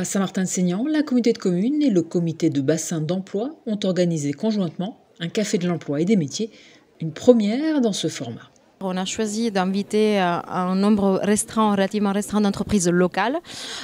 À Saint-Martin-de-Seignan, la communauté de communes et le comité de bassin d'emploi ont organisé conjointement un café de l'emploi et des métiers, une première dans ce format. On a choisi d'inviter un nombre relativement restreint d'entreprises locales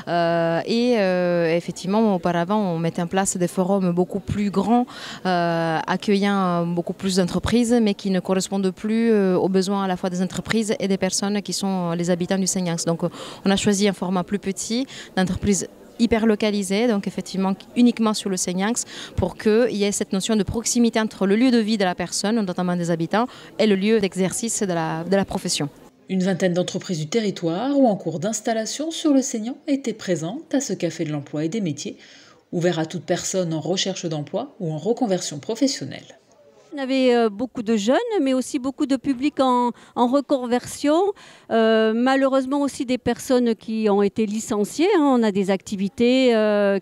effectivement auparavant on mettait en place des forums beaucoup plus grands accueillant beaucoup plus d'entreprises mais qui ne correspondent plus aux besoins à la fois des entreprises et des personnes qui sont les habitants du Seignax. Donc on a choisi un format plus petit d'entreprises hyper localisé, donc effectivement uniquement sur le Seignax, pour qu'il y ait cette notion de proximité entre le lieu de vie de la personne, notamment des habitants, et le lieu d'exercice de la profession. Une vingtaine d'entreprises du territoire ou en cours d'installation sur le Seignan étaient présentes à ce café de l'emploi et des métiers, ouvert à toute personne en recherche d'emploi ou en reconversion professionnelle. On avait beaucoup de jeunes, mais aussi beaucoup de publics en reconversion. Malheureusement aussi des personnes qui ont été licenciées. On a des activités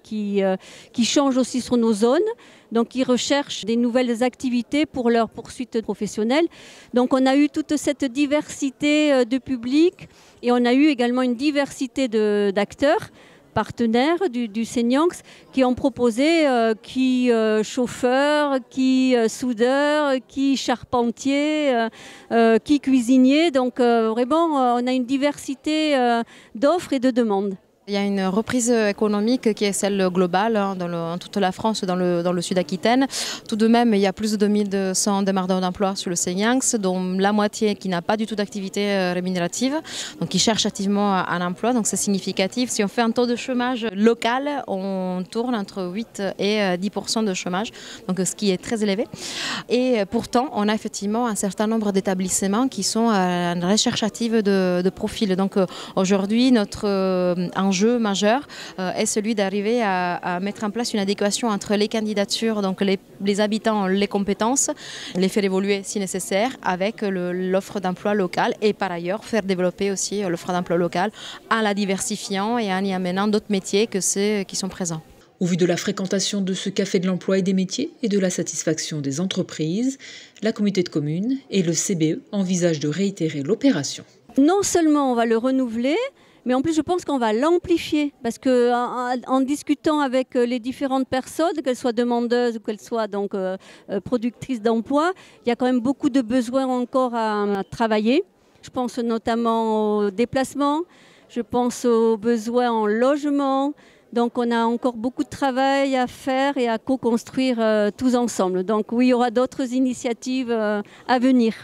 qui changent aussi sur nos zones. Donc ils recherchent des nouvelles activités pour leur poursuite professionnelle. Donc on a eu toute cette diversité de publics et on a eu également une diversité d'acteurs partenaires du Seignax qui ont proposé qui chauffeurs, qui soudeurs, qui charpentiers, qui cuisiniers. Donc vraiment on a une diversité d'offres et de demandes. Il y a une reprise économique qui est celle globale dans toute la France, dans le Sud-Aquitaine. Tout de même, il y a plus de 2200 demandeurs d'emploi sur le Seignax, dont la moitié qui n'a pas du tout d'activité rémunérative, donc qui cherchent activement un emploi, donc c'est significatif. Si on fait un taux de chômage local, on tourne entre 8 et 10% de chômage, donc ce qui est très élevé. Et pourtant, on a effectivement un certain nombre d'établissements qui sont en recherche active de profils. Donc aujourd'hui, notre enjeu majeur est celui d'arriver à mettre en place une adéquation entre les candidatures, donc les habitants, les compétences, les faire évoluer si nécessaire avec l'offre d'emploi locale et par ailleurs faire développer aussi l'offre d'emploi locale en la diversifiant et en y amenant d'autres métiers que ceux qui sont présents. Au vu de la fréquentation de ce café de l'emploi et des métiers et de la satisfaction des entreprises, la communauté de communes et le CBE envisagent de réitérer l'opération. Non seulement on va le renouveler, mais en plus, je pense qu'on va l'amplifier parce qu'en discutant avec les différentes personnes, qu'elles soient demandeuses ou qu'elles soient donc, productrices d'emploi, il y a quand même beaucoup de besoins encore à travailler. Je pense notamment aux déplacements, je pense aux besoins en logement. Donc on a encore beaucoup de travail à faire et à co-construire tous ensemble. Donc oui, il y aura d'autres initiatives à venir.